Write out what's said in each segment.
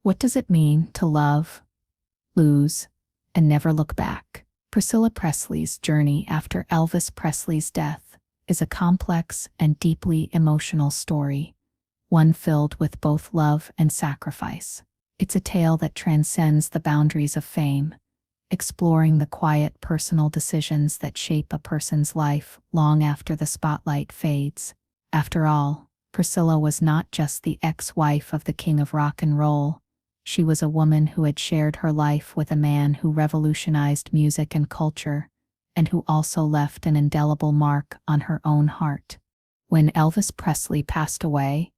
What does it mean to love, lose, and never look back? Priscilla Presley's journey after Elvis Presley's death is a complex and deeply emotional story, one filled with both love and sacrifice. It's a tale that transcends the boundaries of fame, exploring the quiet personal decisions that shape a person's life long after the spotlight fades. After all, Priscilla was not just the ex-wife of the king of rock and roll. She was a woman who had shared her life with a man who revolutionized music and culture, and who also left an indelible mark on her own heart. When Elvis Presley passed away,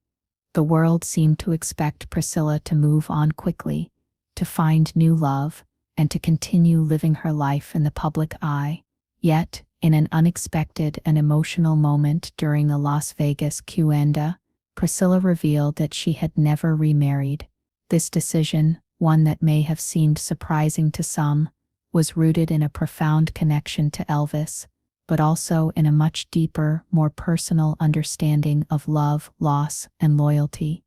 the world seemed to expect Priscilla to move on quickly, to find new love, and to continue living her life in the public eye. Yet, in an unexpected and emotional moment during a Las Vegas Q&A, Priscilla revealed that she had never remarried. This decision, one that may have seemed surprising to some, was rooted in a profound connection to Elvis, but also in a much deeper, more personal understanding of love, loss, and loyalty.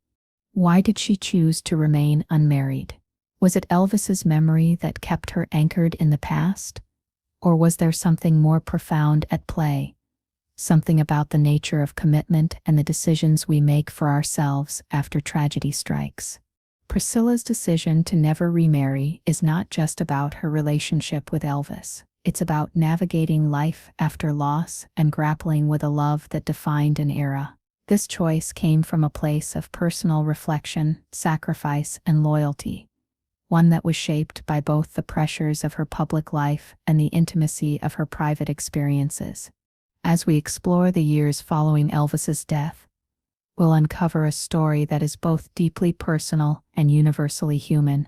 Why did she choose to remain unmarried? Was it Elvis's memory that kept her anchored in the past? Or was there something more profound at play? Something about the nature of commitment and the decisions we make for ourselves after tragedy strikes. Priscilla's decision to never remarry is not just about her relationship with Elvis. It's about navigating life after loss and grappling with a love that defined an era. This choice came from a place of personal reflection, sacrifice, and loyalty, one that was shaped by both the pressures of her public life and the intimacy of her private experiences. As we explore the years following Elvis's death, we'll uncover a story that is both deeply personal and universally human,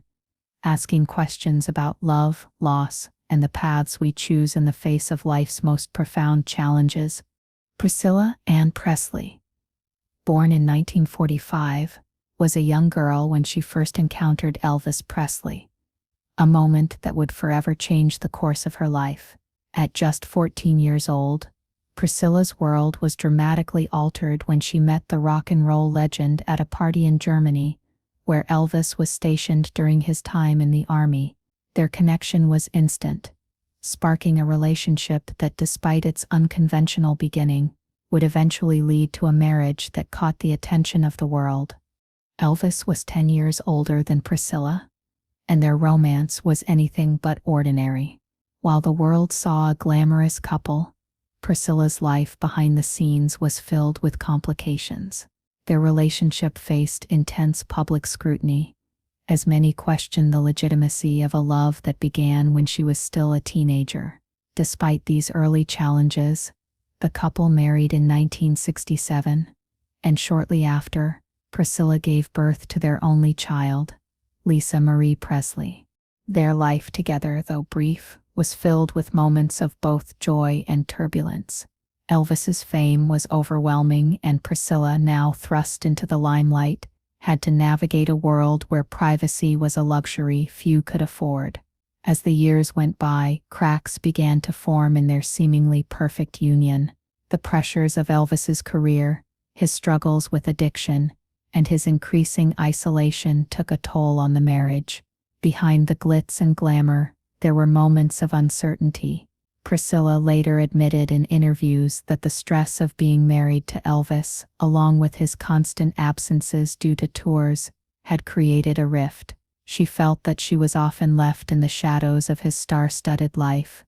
asking questions about love, loss, and the paths we choose in the face of life's most profound challenges. Priscilla Ann Presley, born in 1945, was a young girl when she first encountered Elvis Presley, a moment that would forever change the course of her life. At just 14 years old, Priscilla's world was dramatically altered when she met the rock and roll legend at a party in Germany, where Elvis was stationed during his time in the army. Their connection was instant, sparking a relationship that, despite its unconventional beginning, would eventually lead to a marriage that caught the attention of the world. Elvis was 10 years older than Priscilla, and their romance was anything but ordinary. While the world saw a glamorous couple, Priscilla's life behind the scenes was filled with complications. Their relationship faced intense public scrutiny, as many questioned the legitimacy of a love that began when she was still a teenager. Despite these early challenges, the couple married in 1967, and shortly after, Priscilla gave birth to their only child, Lisa Marie Presley. Their life together, though brief, was filled with moments of both joy and turbulence. Elvis's fame was overwhelming, and Priscilla, now thrust into the limelight, had to navigate a world where privacy was a luxury few could afford. As the years went by, cracks began to form in their seemingly perfect union. The pressures of Elvis's career, his struggles with addiction, and his increasing isolation took a toll on the marriage. Behind the glitz and glamour, there were moments of uncertainty. Priscilla later admitted in interviews that the stress of being married to Elvis, along with his constant absences due to tours, had created a rift. She felt that she was often left in the shadows of his star-studded life.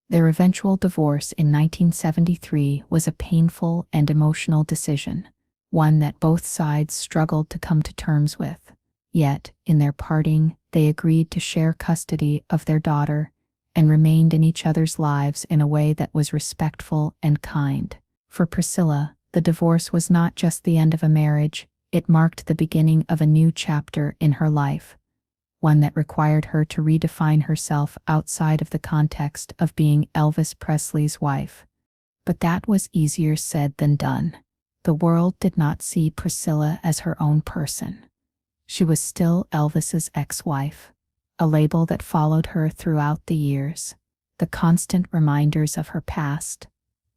Their eventual divorce in 1973 was a painful and emotional decision, one that both sides struggled to come to terms with. Yet, in their parting, they agreed to share custody of their daughter and remained in each other's lives in a way that was respectful and kind. For Priscilla, the divorce was not just the end of a marriage, it marked the beginning of a new chapter in her life, one that required her to redefine herself outside of the context of being Elvis Presley's wife. But that was easier said than done. The world did not see Priscilla as her own person. She was still Elvis's ex-wife, a label that followed her throughout the years. The constant reminders of her past,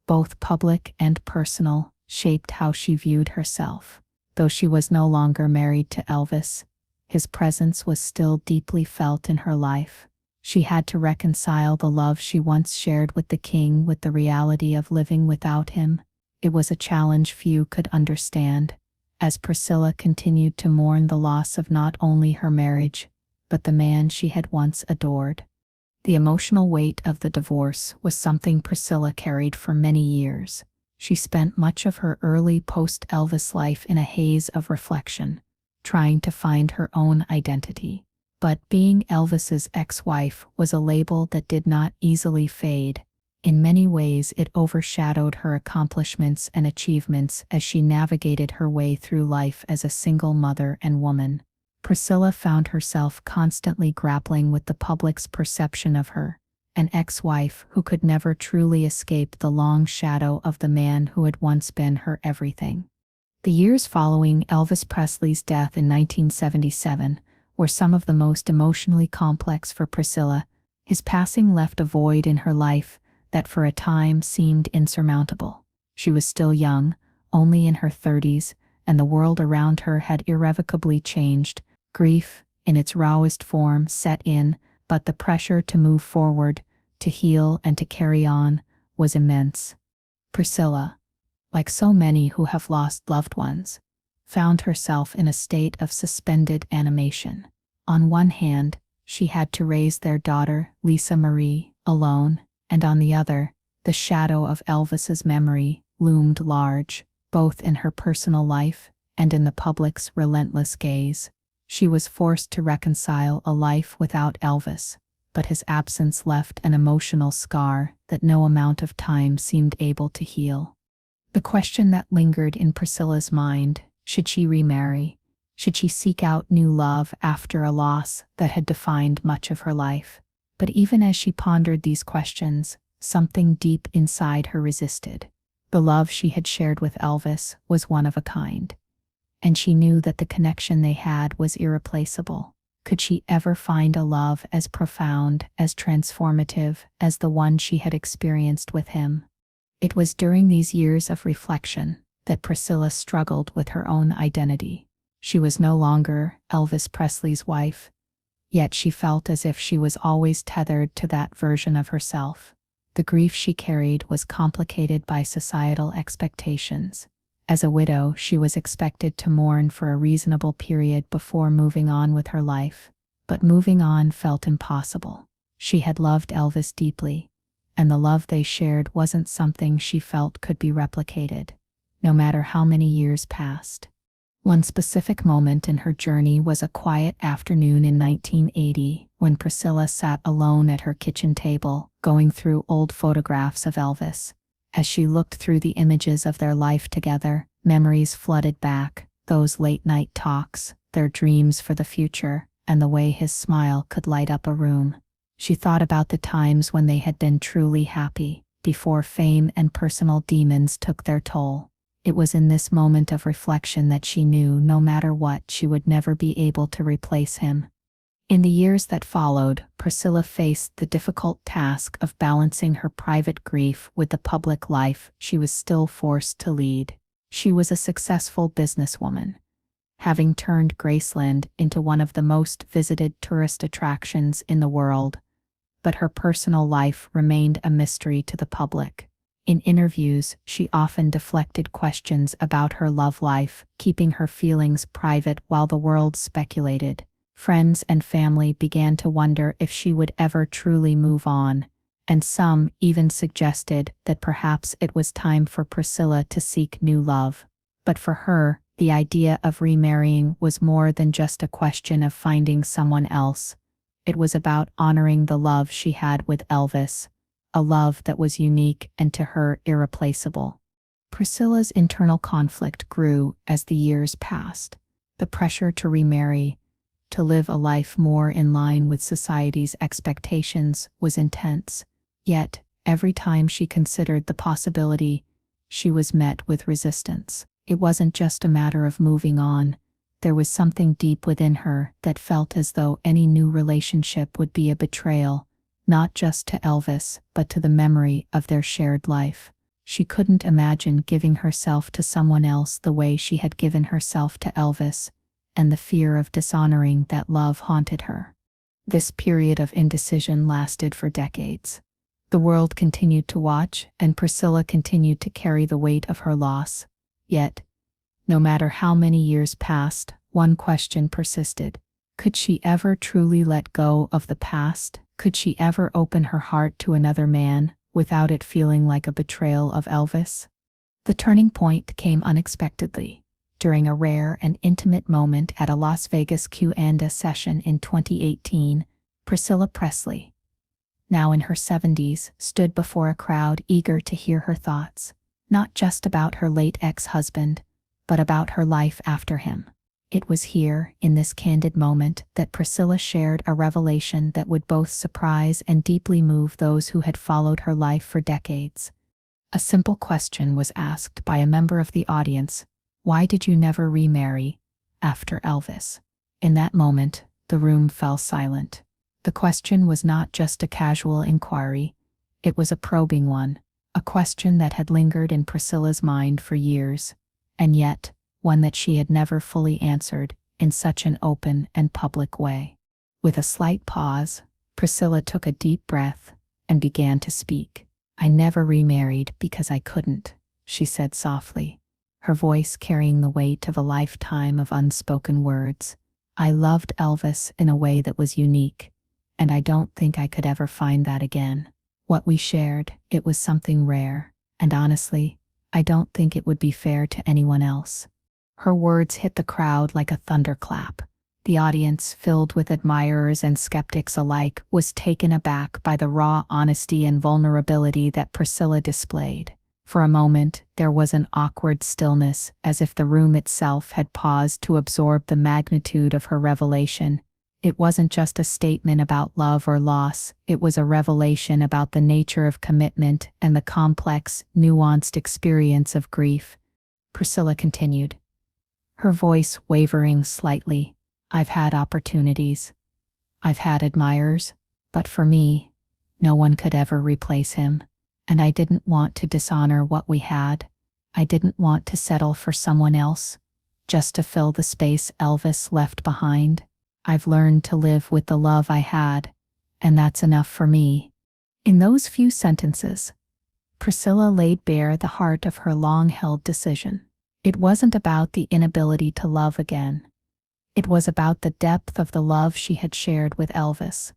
both public and personal, shaped how she viewed herself. Though she was no longer married to Elvis, His presence was still deeply felt in her life. She had to reconcile the love she once shared with the king with the reality of living without him. It was a challenge few could understand, as Priscilla continued to mourn the loss of not only her marriage, but the man she had once adored. The emotional weight of the divorce was something Priscilla carried for many years. She spent much of her early post-Elvis life in a haze of reflection, trying to find her own identity. But being Elvis's ex-wife was a label that did not easily fade. In many ways, it overshadowed her accomplishments and achievements as she navigated her way through life as a single mother and woman. Priscilla found herself constantly grappling with the public's perception of her, an ex-wife who could never truly escape the long shadow of the man who had once been her everything. The years following Elvis Presley's death in 1977 were some of the most emotionally complex for Priscilla. His passing left a void in her life that for a time seemed insurmountable. She was still young, only in her 30s, and the world around her had irrevocably changed. Grief, in its rawest form, set in, but the pressure to move forward, to heal and to carry on, was immense. Priscilla, like so many who have lost loved ones, found herself in a state of suspended animation. On one hand, she had to raise their daughter, Lisa Marie, alone, and on the other, the shadow of Elvis's memory loomed large, both in her personal life and in the public's relentless gaze. She was forced to reconcile a life without Elvis, but his absence left an emotional scar that no amount of time seemed able to heal. The question that lingered in Priscilla's mind: should she remarry? Should she seek out new love after a loss that had defined much of her life? But even as she pondered these questions, something deep inside her resisted. The love she had shared with Elvis was one of a kind, and she knew that the connection they had was irreplaceable. Could she ever find a love as profound, as transformative as the one she had experienced with him? It was during these years of reflection that Priscilla struggled with her own identity. She was no longer Elvis Presley's wife, yet she felt as if she was always tethered to that version of herself. The grief she carried was complicated by societal expectations. As a widow, she was expected to mourn for a reasonable period before moving on with her life. But moving on felt impossible. She had loved Elvis deeply, and the love they shared wasn't something she felt could be replicated, no matter how many years passed. One specific moment in her journey was a quiet afternoon in 1980 when Priscilla sat alone at her kitchen table, going through old photographs of Elvis. As she looked through the images of their life together, memories flooded back, those late-night talks, their dreams for the future, and the way his smile could light up a room. She thought about the times when they had been truly happy, before fame and personal demons took their toll. It was in this moment of reflection that she knew no matter what, she would never be able to replace him. In the years that followed, Priscilla faced the difficult task of balancing her private grief with the public life she was still forced to lead. She was a successful businesswoman, having turned Graceland into one of the most visited tourist attractions in the world, but her personal life remained a mystery to the public. In interviews, she often deflected questions about her love life, keeping her feelings private while the world speculated. Friends and family began to wonder if she would ever truly move on, and some even suggested that perhaps it was time for Priscilla to seek new love. But for her, the idea of remarrying was more than just a question of finding someone else. It was about honoring the love she had with Elvis, a love that was unique and to her irreplaceable. Priscilla's internal conflict grew as the years passed. The pressure to remarry, to live a life more in line with society's expectations, was intense. Yet, every time she considered the possibility, she was met with resistance. It wasn't just a matter of moving on. There was something deep within her that felt as though any new relationship would be a betrayal, not just to Elvis, but to the memory of their shared life. She couldn't imagine giving herself to someone else the way she had given herself to Elvis, and the fear of dishonoring that love haunted her. This period of indecision lasted for decades. The world continued to watch, and Priscilla continued to carry the weight of her loss. Yet, no matter how many years passed, one question persisted. Could she ever truly let go of the past? Could she ever open her heart to another man without it feeling like a betrayal of Elvis? The turning point came unexpectedly, during a rare and intimate moment at a Las Vegas Q&A session in 2018. Priscilla Presley, now in her 70s, stood before a crowd eager to hear her thoughts, not just about her late ex-husband, but about her life after him. It was here, in this candid moment, that Priscilla shared a revelation that would both surprise and deeply move those who had followed her life for decades. A simple question was asked by a member of the audience: "Why did you never remarry after Elvis?" In that moment, the room fell silent. The question was not just a casual inquiry, it was a probing one, a question that had lingered in Priscilla's mind for years, and yet, one that she had never fully answered in such an open and public way. With a slight pause, Priscilla took a deep breath and began to speak. "I never remarried because I couldn't," she said softly, her voice carrying the weight of a lifetime of unspoken words. "I loved Elvis in a way that was unique, and I don't think I could ever find that again. What we shared, it was something rare, and honestly, I don't think it would be fair to anyone else." Her words hit the crowd like a thunderclap. The audience, filled with admirers and skeptics alike, was taken aback by the raw honesty and vulnerability that Priscilla displayed. For a moment, there was an awkward stillness, as if the room itself had paused to absorb the magnitude of her revelation. It wasn't just a statement about love or loss, it was a revelation about the nature of commitment and the complex, nuanced experience of grief. Priscilla continued, her voice wavering slightly. "I've had opportunities. I've had admirers, but for me, no one could ever replace him. And I didn't want to dishonor what we had. I didn't want to settle for someone else, just to fill the space Elvis left behind. I've learned to live with the love I had, and that's enough for me." In those few sentences, Priscilla laid bare the heart of her long-held decision. It wasn't about the inability to love again. It was about the depth of the love she had shared with Elvis,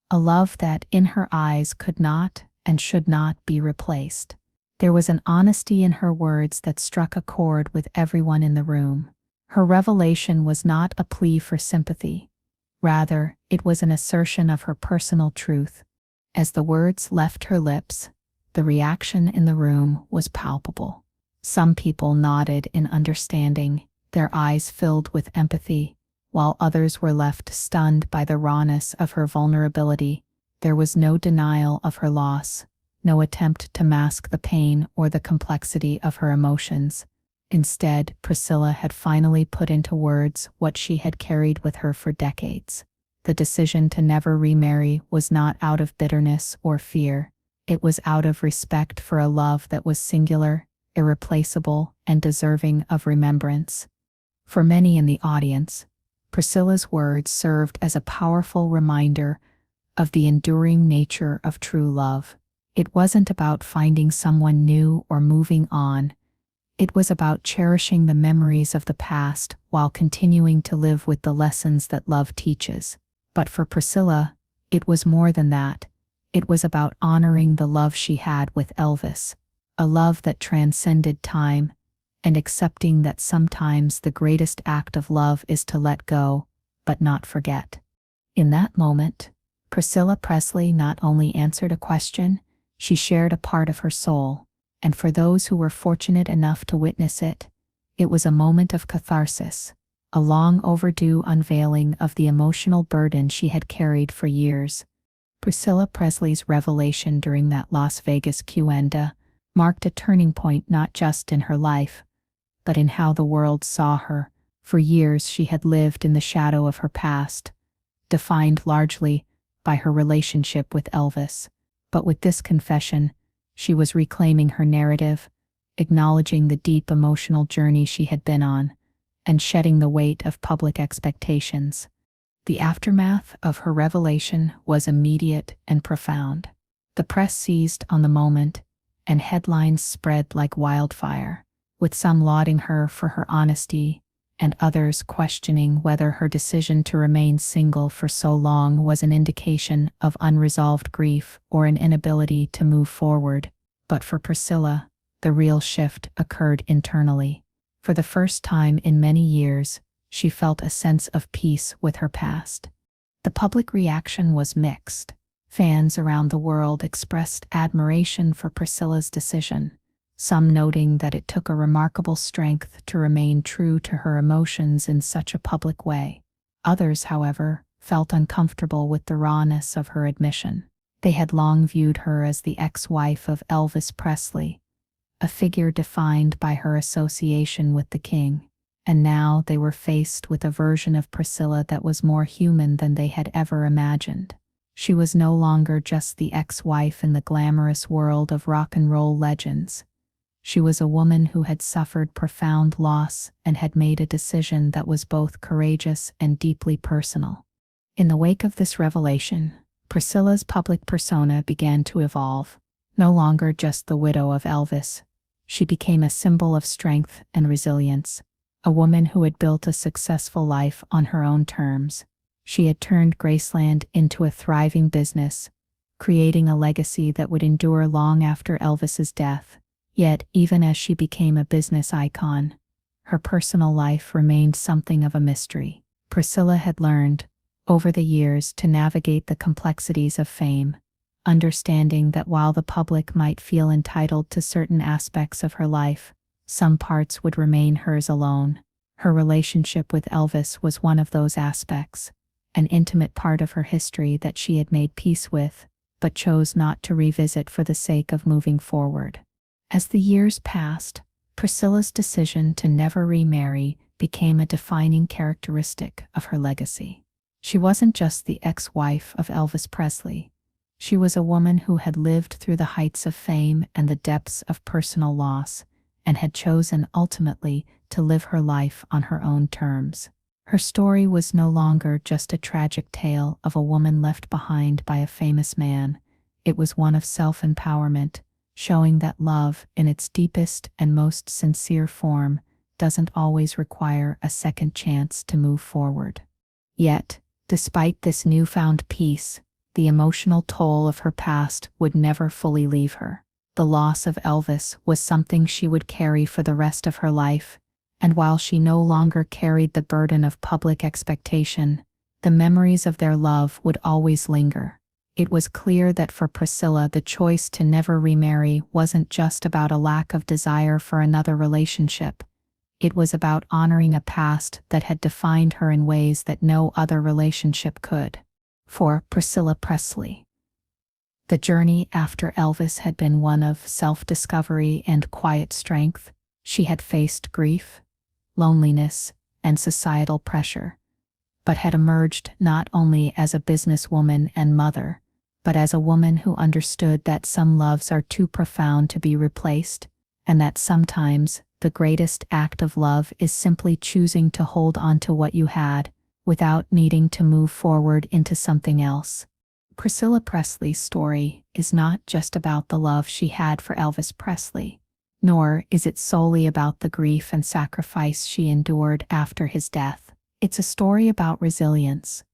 a love that, in her eyes, could not and should not be replaced. There was an honesty in her words that struck a chord with everyone in the room. Her revelation was not a plea for sympathy. Rather, it was an assertion of her personal truth. As the words left her lips, the reaction in the room was palpable. Some people nodded in understanding, their eyes filled with empathy, while others were left stunned by the rawness of her vulnerability. There was no denial of her loss, no attempt to mask the pain or the complexity of her emotions. Instead, Priscilla had finally put into words what she had carried with her for decades. The decision to never remarry was not out of bitterness or fear. It was out of respect for a love that was singular, irreplaceable, and deserving of remembrance. For many in the audience, Priscilla's words served as a powerful reminder of the enduring nature of true love. It wasn't about finding someone new or moving on. It was about cherishing the memories of the past while continuing to live with the lessons that love teaches. But for Priscilla, it was more than that. It was about honoring the love she had with Elvis, a love that transcended time, and accepting that sometimes the greatest act of love is to let go, but not forget. In that moment, Priscilla Presley not only answered a question, she shared a part of her soul, and for those who were fortunate enough to witness it, it was a moment of catharsis, a long overdue unveiling of the emotional burden she had carried for years. Priscilla Presley's revelation during that Las Vegas Q&A marked a turning point not just in her life, but in how the world saw her. For years she had lived in the shadow of her past, defined largely by her relationship with Elvis. But with this confession, she was reclaiming her narrative, acknowledging the deep emotional journey she had been on, and shedding the weight of public expectations. The aftermath of her revelation was immediate and profound. The press seized on the moment, and headlines spread like wildfire, with some lauding her for her honesty and others questioning whether her decision to remain single for so long was an indication of unresolved grief or an inability to move forward. But for Priscilla, the real shift occurred internally. For the first time in many years, she felt a sense of peace with her past. The public reaction was mixed. Fans around the world expressed admiration for Priscilla's decision, some noting that it took a remarkable strength to remain true to her emotions in such a public way. Others, however, felt uncomfortable with the rawness of her admission. They had long viewed her as the ex-wife of Elvis Presley, a figure defined by her association with the king, and now they were faced with a version of Priscilla that was more human than they had ever imagined. She was no longer just the ex-wife in the glamorous world of rock and roll legends. She was a woman who had suffered profound loss and had made a decision that was both courageous and deeply personal. In the wake of this revelation, Priscilla's public persona began to evolve. No longer just the widow of Elvis, she became a symbol of strength and resilience, a woman who had built a successful life on her own terms. She had turned Graceland into a thriving business, creating a legacy that would endure long after Elvis's death. Yet, even as she became a business icon, her personal life remained something of a mystery. Priscilla had learned, over the years, to navigate the complexities of fame, understanding that while the public might feel entitled to certain aspects of her life, some parts would remain hers alone. Her relationship with Elvis was one of those aspects, an intimate part of her history that she had made peace with, but chose not to revisit for the sake of moving forward. As the years passed, Priscilla's decision to never remarry became a defining characteristic of her legacy. She wasn't just the ex-wife of Elvis Presley. She was a woman who had lived through the heights of fame and the depths of personal loss, and had chosen ultimately to live her life on her own terms. Her story was no longer just a tragic tale of a woman left behind by a famous man. It was one of self-empowerment, showing that love, in its deepest and most sincere form, doesn't always require a second chance to move forward. Yet, despite this newfound peace, the emotional toll of her past would never fully leave her. The loss of Elvis was something she would carry for the rest of her life, and while she no longer carried the burden of public expectation, the memories of their love would always linger. It was clear that for Priscilla, the choice to never remarry wasn't just about a lack of desire for another relationship. It was about honoring a past that had defined her in ways that no other relationship could. For Priscilla Presley, the journey after Elvis had been one of self-discovery and quiet strength. She had faced grief, loneliness, and societal pressure, but had emerged not only as a businesswoman and mother, but as a woman who understood that some loves are too profound to be replaced, and that sometimes the greatest act of love is simply choosing to hold on to what you had, without needing to move forward into something else. Priscilla Presley's story is not just about the love she had for Elvis Presley, nor is it solely about the grief and sacrifice she endured after his death. It's a story about resilience,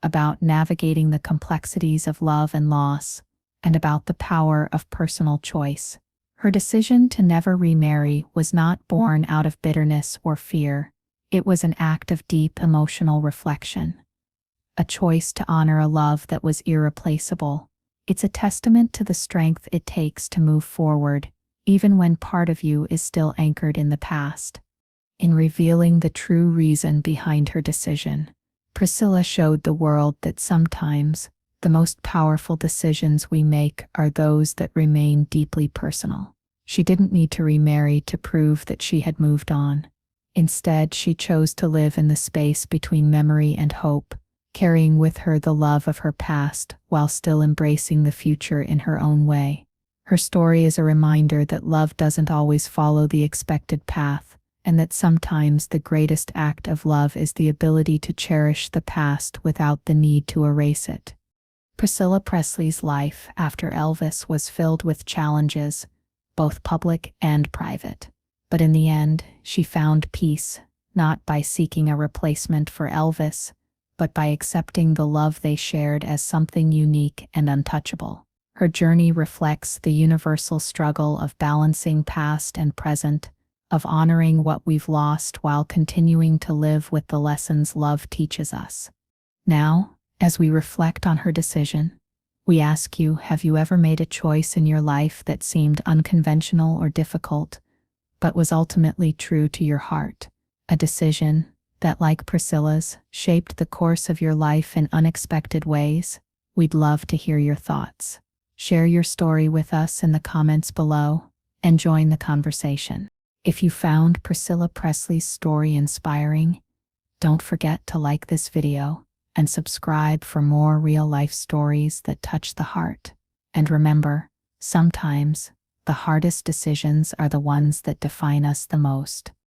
about navigating the complexities of love and loss, and about the power of personal choice. Her decision to never remarry was not born out of bitterness or fear. It was an act of deep emotional reflection, a choice to honor a love that was irreplaceable. It's a testament to the strength it takes to move forward, even when part of you is still anchored in the past. In revealing the true reason behind her decision, Priscilla showed the world that sometimes the most powerful decisions we make are those that remain deeply personal. She didn't need to remarry to prove that she had moved on. Instead, she chose to live in the space between memory and hope, carrying with her the love of her past while still embracing the future in her own way. Her story is a reminder that love doesn't always follow the expected path, and that sometimes the greatest act of love is the ability to cherish the past without the need to erase it. Priscilla Presley's life after Elvis was filled with challenges, both public and private. But in the end, she found peace, not by seeking a replacement for Elvis, but by accepting the love they shared as something unique and untouchable. Her journey reflects the universal struggle of balancing past and present, of honoring what we've lost while continuing to live with the lessons love teaches us. Now, as we reflect on her decision, we ask you, have you ever made a choice in your life that seemed unconventional or difficult, but was ultimately true to your heart? A decision that, like Priscilla's, shaped the course of your life in unexpected ways? We'd love to hear your thoughts. Share your story with us in the comments below and join the conversation. If you found Priscilla Presley's story inspiring, don't forget to like this video and subscribe for more real-life stories that touch the heart. And remember, sometimes the hardest decisions are the ones that define us the most.